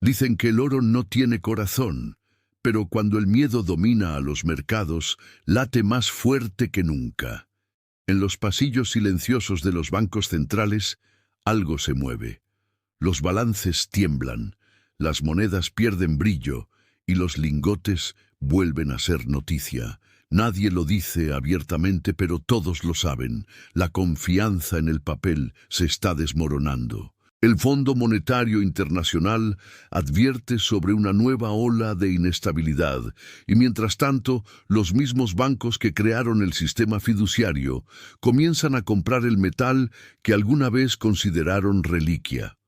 Dicen que el oro no tiene corazón, pero cuando el miedo domina a los mercados, late más fuerte que nunca. En los pasillos silenciosos de los bancos centrales, algo se mueve. Los balances tiemblan, las monedas pierden brillo y los lingotes vuelven a ser noticia. Nadie lo dice abiertamente, pero todos lo saben. La confianza en el papel se está desmoronando. El Fondo Monetario Internacional advierte sobre una nueva ola de inestabilidad y mientras tanto, los mismos bancos que crearon el sistema fiduciario comienzan a comprar el metal que alguna vez consideraron reliquia.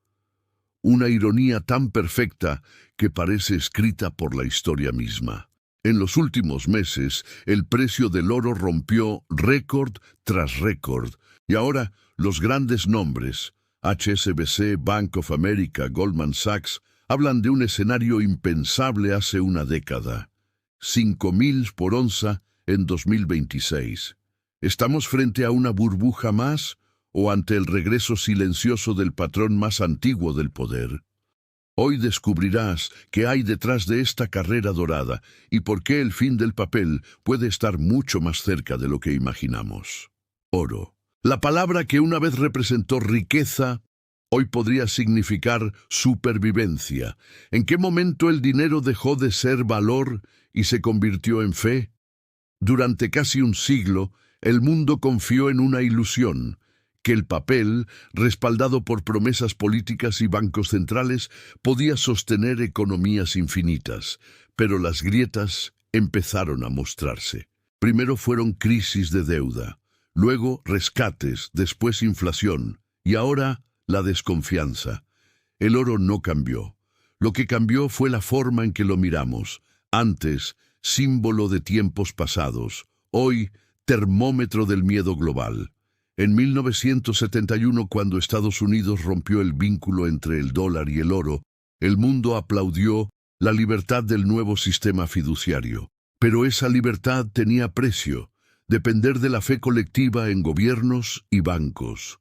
Una ironía tan perfecta que parece escrita por la historia misma. En los últimos meses, el precio del oro rompió récord tras récord y ahora los grandes nombres, HSBC, Bank of America, Goldman Sachs, hablan de un escenario impensable hace una década. 5.000 por onza en 2026. ¿Estamos frente a una burbuja más o ante el regreso silencioso del patrón más antiguo del poder? Hoy descubrirás qué hay detrás de esta carrera dorada y por qué el fin del papel puede estar mucho más cerca de lo que imaginamos. Oro. La palabra que una vez representó riqueza, hoy podría significar supervivencia. ¿En qué momento el dinero dejó de ser valor y se convirtió en fe? Durante casi un siglo, el mundo confió en una ilusión, que el papel, respaldado por promesas políticas y bancos centrales, podía sostener economías infinitas, pero las grietas empezaron a mostrarse. Primero fueron crisis de deuda, luego rescates, después inflación, y ahora la desconfianza. El oro no cambió. Lo que cambió fue la forma en que lo miramos. Antes, símbolo de tiempos pasados, hoy, termómetro del miedo global. En 1971, cuando Estados Unidos rompió el vínculo entre el dólar y el oro, el mundo aplaudió la libertad del nuevo sistema fiduciario. Pero esa libertad tenía precio, depender de la fe colectiva en gobiernos y bancos.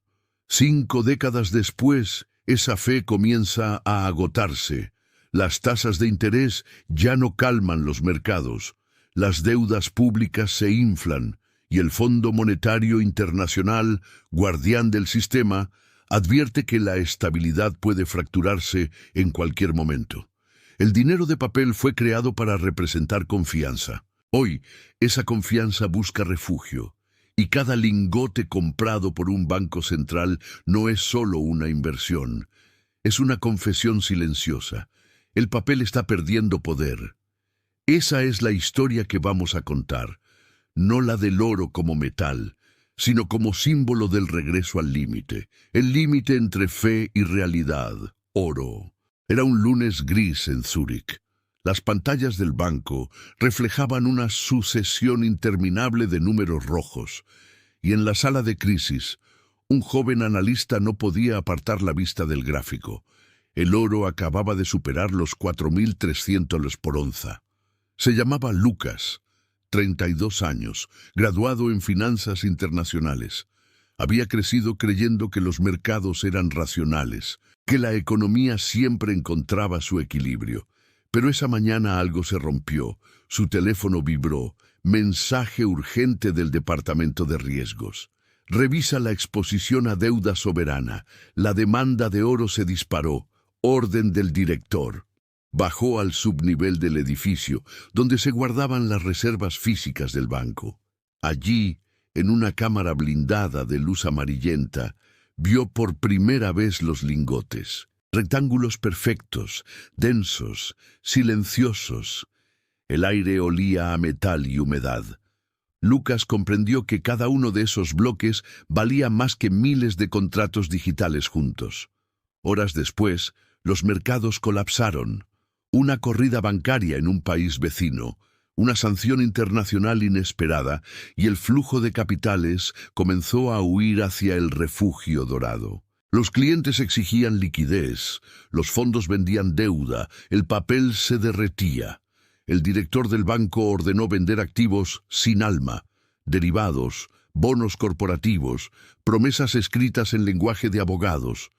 5 décadas después, esa fe comienza a agotarse. Las tasas de interés ya no calman los mercados, las deudas públicas se inflan, y el Fondo Monetario Internacional, guardián del sistema, advierte que la estabilidad puede fracturarse en cualquier momento. El dinero de papel fue creado para representar confianza. Hoy, esa confianza busca refugio, y cada lingote comprado por un banco central no es solo una inversión, es una confesión silenciosa. El papel está perdiendo poder. Esa es la historia que vamos a contar. No la del oro como metal, sino como símbolo del regreso al límite, el límite entre fe y realidad, oro. Era un lunes gris en Zúrich. Las pantallas del banco reflejaban una sucesión interminable de números rojos, y en la sala de crisis, un joven analista no podía apartar la vista del gráfico. El oro acababa de superar los 4.300 por onza. Se llamaba Lucas, 32 años, graduado en finanzas internacionales. Había crecido creyendo que los mercados eran racionales, que la economía siempre encontraba su equilibrio. Pero esa mañana algo se rompió, su teléfono vibró, mensaje urgente del Departamento de Riesgos. Revisa la exposición a deuda soberana, la demanda de oro se disparó, orden del director. Bajó al subnivel del edificio, donde se guardaban las reservas físicas del banco. Allí, en una cámara blindada de luz amarillenta, vio por primera vez los lingotes. Rectángulos perfectos, densos, silenciosos. El aire olía a metal y humedad. Lucas comprendió que cada uno de esos bloques valía más que miles de contratos digitales juntos. Horas después, los mercados colapsaron. Una corrida bancaria en un país vecino, una sanción internacional inesperada y el flujo de capitales comenzó a huir hacia el refugio dorado. Los clientes exigían liquidez, los fondos vendían deuda, el papel se derretía. El director del banco ordenó vender activos sin alma, derivados, bonos corporativos, promesas escritas en lenguaje de abogados,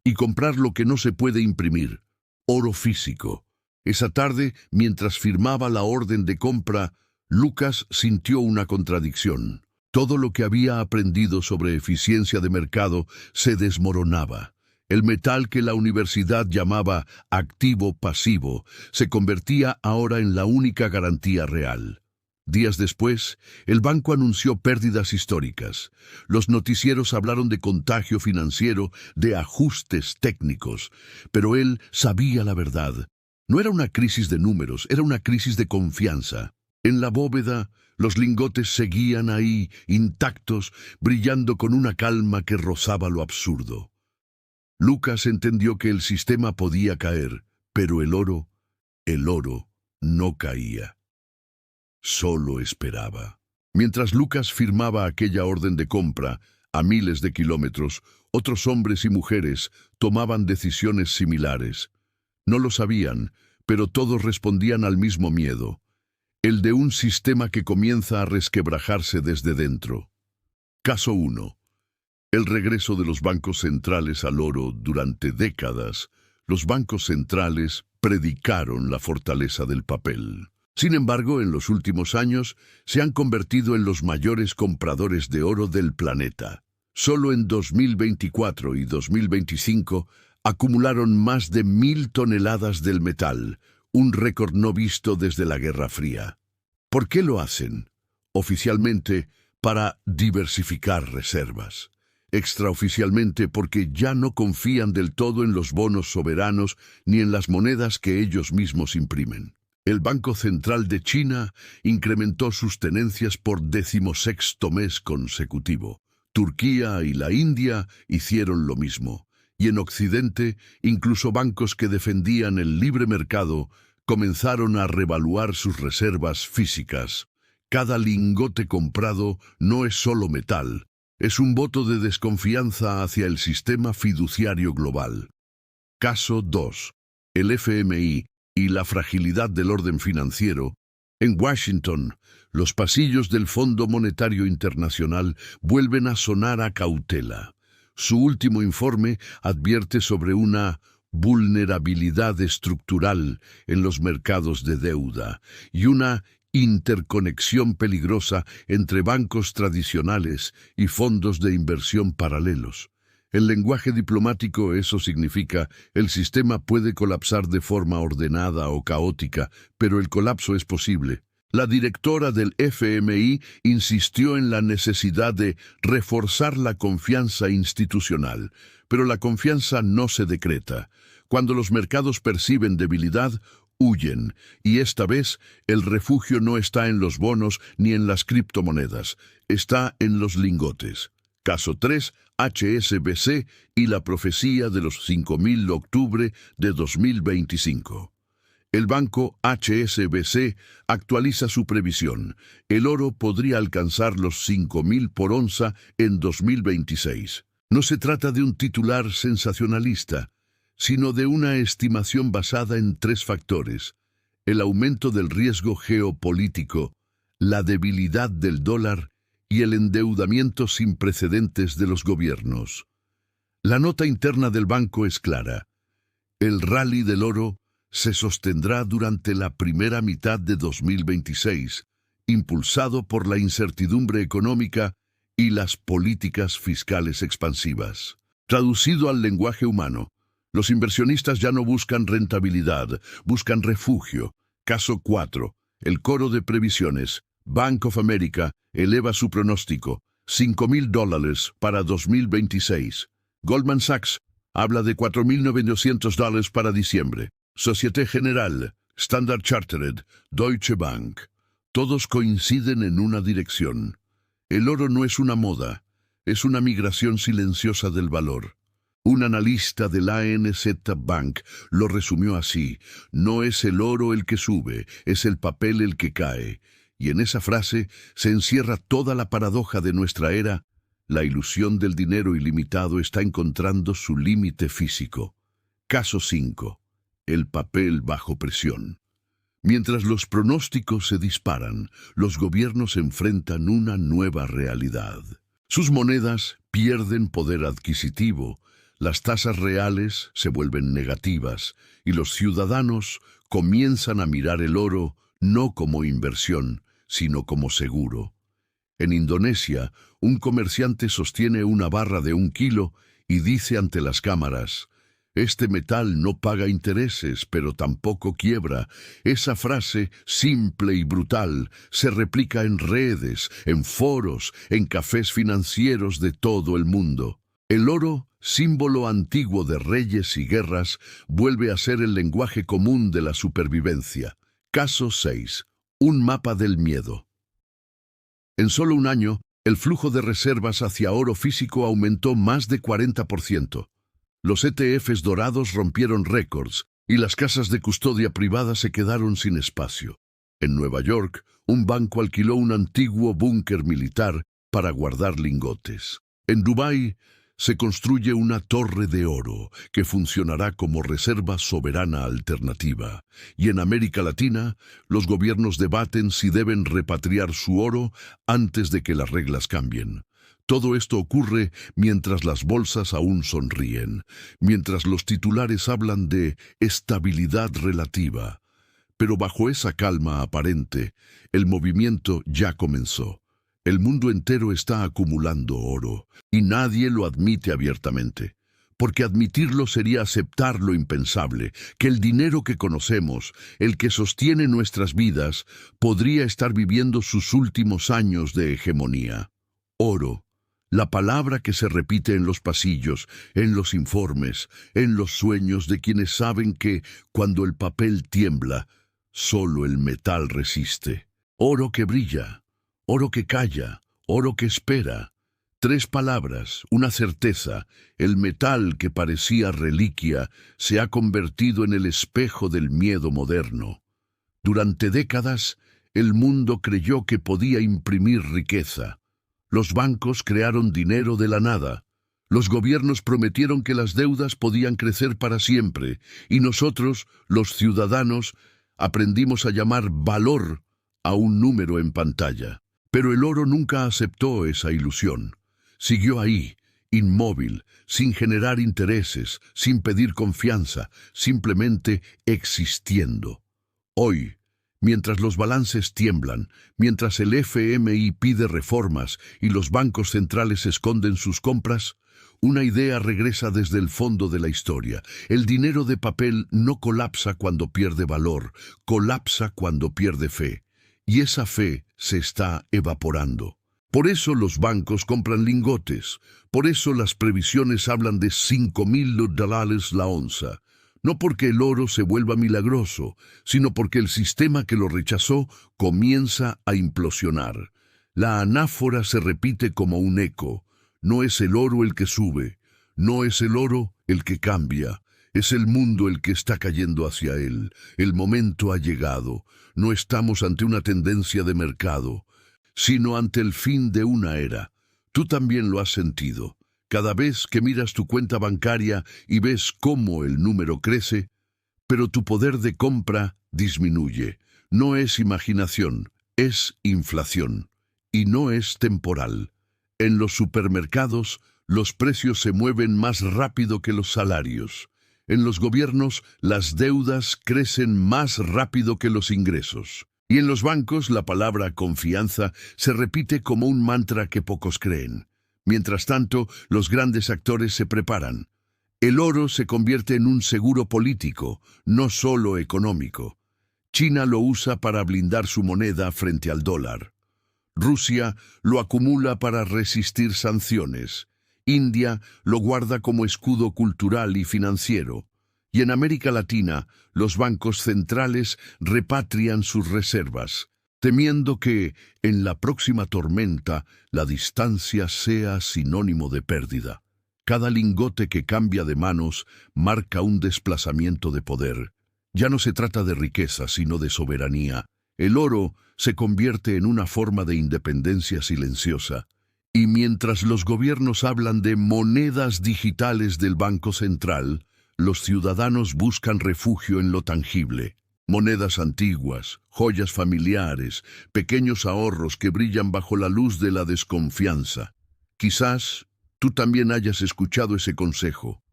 y comprar lo que no se puede imprimir, oro físico. Esa tarde, mientras firmaba la orden de compra, Lucas sintió una contradicción. Todo lo que había aprendido sobre eficiencia de mercado se desmoronaba. El metal que la universidad llamaba activo-pasivo se convertía ahora en la única garantía real. Días después, el banco anunció pérdidas históricas. Los noticieros hablaron de contagio financiero, de ajustes técnicos, pero él sabía la verdad. No era una crisis de números, era una crisis de confianza. En la bóveda, los lingotes seguían ahí, intactos, brillando con una calma que rozaba lo absurdo. Lucas entendió que el sistema podía caer, pero el oro no caía. Solo esperaba. Mientras Lucas firmaba aquella orden de compra, a miles de kilómetros, otros hombres y mujeres tomaban decisiones similares. No lo sabían, pero todos respondían al mismo miedo, el de un sistema que comienza a resquebrajarse desde dentro. Caso 1. El regreso de los bancos centrales al oro. Durante décadas, los bancos centrales predicaron la fortaleza del papel. Sin embargo, en los últimos años, se han convertido en los mayores compradores de oro del planeta. Solo en 2024 y 2025 acumularon más de 1.000 toneladas del metal, un récord no visto desde la Guerra Fría. ¿Por qué lo hacen? Oficialmente, para diversificar reservas. Extraoficialmente, porque ya no confían del todo en los bonos soberanos ni en las monedas que ellos mismos imprimen. El Banco Central de China incrementó sus tenencias por 16º mes consecutivo. Turquía y la India hicieron lo mismo. Y en Occidente, incluso bancos que defendían el libre mercado comenzaron a revaluar sus reservas físicas. Cada lingote comprado no es solo metal, es un voto de desconfianza hacia el sistema fiduciario global. Caso 2. El FMI y la fragilidad del orden financiero. En Washington, los pasillos del Fondo Monetario Internacional vuelven a sonar a cautela. Su último informe advierte sobre una vulnerabilidad estructural en los mercados de deuda y una interconexión peligrosa entre bancos tradicionales y fondos de inversión paralelos. En lenguaje diplomático eso significa el sistema puede colapsar de forma ordenada o caótica, pero el colapso es posible. La directora del FMI insistió en la necesidad de reforzar la confianza institucional, pero la confianza no se decreta. Cuando los mercados perciben debilidad, huyen, y esta vez el refugio no está en los bonos ni en las criptomonedas, está en los lingotes. Caso 3, HSBC y la profecía de los 5.000 de octubre de 2025. El banco HSBC actualiza su previsión. El oro podría alcanzar los 5.000 por onza en 2026. No se trata de un titular sensacionalista, sino de una estimación basada en 3 factores: el aumento del riesgo geopolítico, la debilidad del dólar y el endeudamiento sin precedentes de los gobiernos. La nota interna del banco es clara. El rally del oro se sostendrá durante la primera mitad de 2026, impulsado por la incertidumbre económica y las políticas fiscales expansivas. Traducido al lenguaje humano, los inversionistas ya no buscan rentabilidad, buscan refugio. Caso 4. El coro de previsiones. Bank of America eleva su pronóstico, $5.000 para 2026. Goldman Sachs habla de $4.900 para diciembre. Société Générale, Standard Chartered, Deutsche Bank. Todos coinciden en una dirección. El oro no es una moda, es una migración silenciosa del valor. Un analista del ANZ Bank lo resumió así: no es el oro el que sube, es el papel el que cae. Y en esa frase se encierra toda la paradoja de nuestra era. La ilusión del dinero ilimitado está encontrando su límite físico. Caso 5. El papel bajo presión. Mientras los pronósticos se disparan, los gobiernos enfrentan una nueva realidad. Sus monedas pierden poder adquisitivo, Las tasas reales se vuelven negativas y los ciudadanos comienzan a mirar el oro no como inversión, sino como seguro. En Indonesia, un comerciante sostiene una barra de 1 kilo y dice ante las cámaras: «Este metal no paga intereses, pero tampoco quiebra». Esa frase, simple y brutal, se replica en redes, en foros, en cafés financieros de todo el mundo. El oro, símbolo antiguo de reyes y guerras, vuelve a ser el lenguaje común de la supervivencia. Caso 6. Un mapa del miedo. En solo un año, el flujo de reservas hacia oro físico aumentó más de 40%. Los ETFs dorados rompieron récords y las casas de custodia privada se quedaron sin espacio. En Nueva York, un banco alquiló un antiguo búnker militar para guardar lingotes. En Dubái, se construye una torre de oro que funcionará como reserva soberana alternativa. Y en América Latina, los gobiernos debaten si deben repatriar su oro antes de que las reglas cambien. Todo esto ocurre mientras las bolsas aún sonríen, mientras los titulares hablan de estabilidad relativa. Pero bajo esa calma aparente, el movimiento ya comenzó. El mundo entero está acumulando oro, y nadie lo admite abiertamente, porque admitirlo sería aceptar lo impensable, que el dinero que conocemos, el que sostiene nuestras vidas, podría estar viviendo sus últimos años de hegemonía. Oro, la palabra que se repite en los pasillos, en los informes, en los sueños de quienes saben que, cuando el papel tiembla, solo el metal resiste. Oro que brilla. Oro que calla, oro que espera. 3 palabras, una certeza: el metal que parecía reliquia se ha convertido en el espejo del miedo moderno. Durante décadas, el mundo creyó que podía imprimir riqueza. Los bancos crearon dinero de la nada. Los gobiernos prometieron que las deudas podían crecer para siempre, y nosotros, los ciudadanos, aprendimos a llamar valor a un número en pantalla. Pero el oro nunca aceptó esa ilusión. Siguió ahí, inmóvil, sin generar intereses, sin pedir confianza, simplemente existiendo. Hoy, mientras los balances tiemblan, mientras el FMI pide reformas y los bancos centrales esconden sus compras, una idea regresa desde el fondo de la historia. El dinero de papel no colapsa cuando pierde valor, colapsa cuando pierde fe. Y esa fe se está evaporando. Por eso los bancos compran lingotes. Por eso las previsiones hablan de $5,000 la onza. No porque el oro se vuelva milagroso, sino porque el sistema que lo rechazó comienza a implosionar. La anáfora se repite como un eco. No es el oro el que sube, no es el oro el que cambia. Es el mundo el que está cayendo hacia él. El momento ha llegado. No estamos ante una tendencia de mercado, sino ante el fin de una era. Tú también lo has sentido. Cada vez que miras tu cuenta bancaria y ves cómo el número crece, pero tu poder de compra disminuye. No es imaginación, es inflación. Y no es temporal. En los supermercados, los precios se mueven más rápido que los salarios. En los gobiernos, las deudas crecen más rápido que los ingresos. Y en los bancos, la palabra confianza se repite como un mantra que pocos creen. Mientras tanto, los grandes actores se preparan. El oro se convierte en un seguro político, no solo económico. China lo usa para blindar su moneda frente al dólar. Rusia lo acumula para resistir sanciones. India lo guarda como escudo cultural y financiero. Y en América Latina, los bancos centrales repatrian sus reservas, temiendo que, en la próxima tormenta, la distancia sea sinónimo de pérdida. Cada lingote que cambia de manos marca un desplazamiento de poder. Ya no se trata de riqueza, sino de soberanía. El oro se convierte en una forma de independencia silenciosa. Y mientras los gobiernos hablan de monedas digitales del Banco Central, los ciudadanos buscan refugio en lo tangible. Monedas antiguas, joyas familiares, pequeños ahorros que brillan bajo la luz de la desconfianza. Quizás tú también hayas escuchado ese consejo.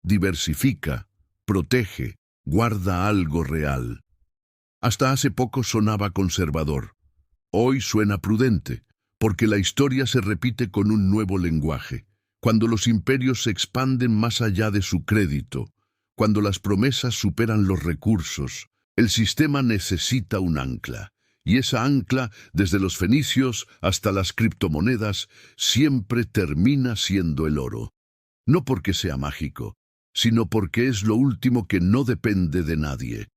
diversifica, protege, guarda algo real. Hasta hace poco sonaba conservador. Hoy suena prudente, porque la historia se repite con un nuevo lenguaje. Cuando los imperios se expanden más allá de su crédito, cuando las promesas superan los recursos, el sistema necesita un ancla. Y esa ancla, desde los fenicios hasta las criptomonedas, siempre termina siendo el oro. No porque sea mágico, sino porque es lo último que no depende de nadie.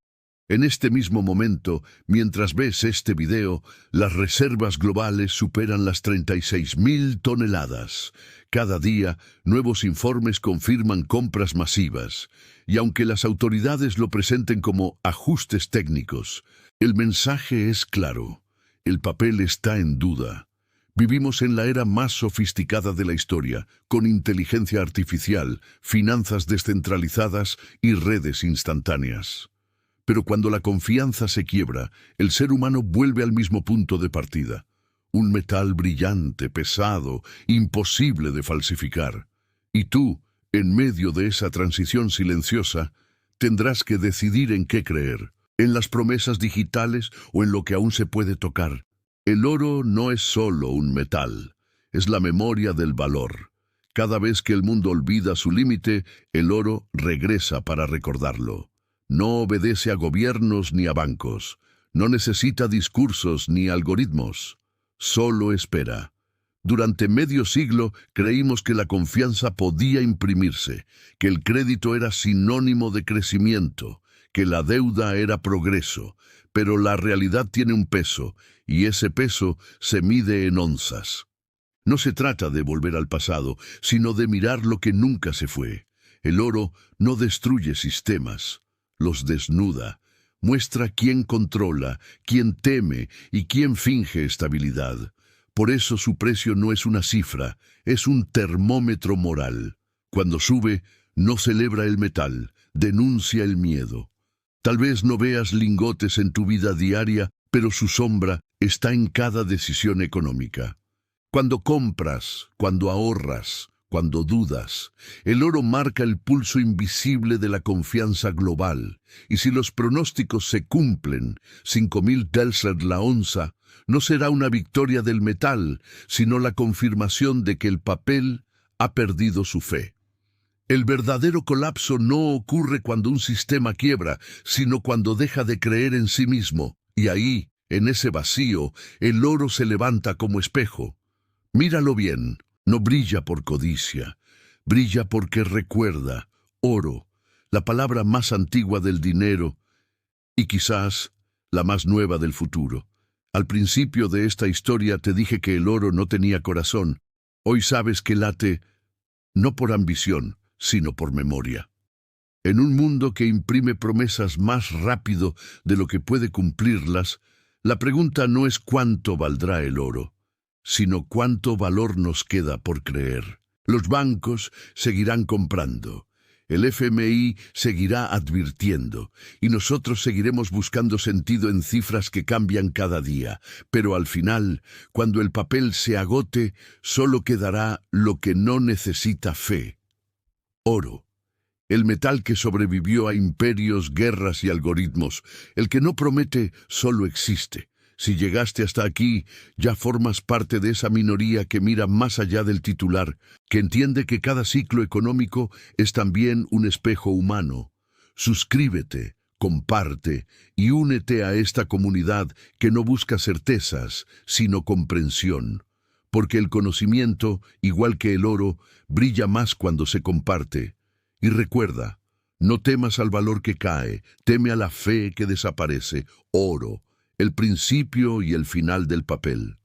En este mismo momento, mientras ves este video, las reservas globales superan las 36.000 toneladas. Cada día, nuevos informes confirman compras masivas. Y aunque las autoridades lo presenten como ajustes técnicos, el mensaje es claro. El papel está en duda. Vivimos en la era más sofisticada de la historia, con inteligencia artificial, finanzas descentralizadas y redes instantáneas. Pero cuando la confianza se quiebra, el ser humano vuelve al mismo punto de partida. Un metal brillante, pesado, imposible de falsificar. Y tú, en medio de esa transición silenciosa, tendrás que decidir en qué creer, en las promesas digitales o en lo que aún se puede tocar. El oro no es solo un metal, es la memoria del valor. Cada vez que el mundo olvida su límite, el oro regresa para recordarlo. No obedece a gobiernos ni a bancos. No necesita discursos ni algoritmos. Solo espera. Durante medio siglo creímos que la confianza podía imprimirse, que el crédito era sinónimo de crecimiento, que la deuda era progreso, pero la realidad tiene un peso, y ese peso se mide en onzas. No se trata de volver al pasado, sino de mirar lo que nunca se fue. El oro no destruye sistemas. Los desnuda, muestra quién controla, quién teme y quién finge estabilidad. Por eso su precio no es una cifra, es un termómetro moral. Cuando sube, no celebra el metal, denuncia el miedo. Tal vez no veas lingotes en tu vida diaria, pero su sombra está en cada decisión económica. Cuando compras, cuando ahorras, cuando dudas, el oro marca el pulso invisible de la confianza global. Y si los pronósticos se cumplen, 5.000 Telser la onza, no será una victoria del metal, sino la confirmación de que el papel ha perdido su fe. El verdadero colapso no ocurre cuando un sistema quiebra, sino cuando deja de creer en sí mismo. Y ahí, en ese vacío, el oro se levanta como espejo. Míralo bien. No brilla por codicia, brilla porque recuerda. Oro, la palabra más antigua del dinero y quizás la más nueva del futuro. Al principio de esta historia te dije que el oro no tenía corazón. Hoy sabes que late no por ambición, sino por memoria. En un mundo que imprime promesas más rápido de lo que puede cumplirlas, la pregunta no es cuánto valdrá el oro, sino cuánto valor nos queda por creer. Los bancos seguirán comprando, el FMI seguirá advirtiendo, y nosotros seguiremos buscando sentido en cifras que cambian cada día. Pero al final, cuando el papel se agote, solo quedará lo que no necesita fe. Oro. El metal que sobrevivió a imperios, guerras y algoritmos, el que no promete, solo existe. Si llegaste hasta aquí, ya formas parte de esa minoría que mira más allá del titular, que entiende que cada ciclo económico es también un espejo humano. Suscríbete, comparte y únete a esta comunidad que no busca certezas, sino comprensión. Porque el conocimiento, igual que el oro, brilla más cuando se comparte. Y recuerda, no temas al valor que cae, teme a la fe que desaparece. Oro. El principio y el final del papel.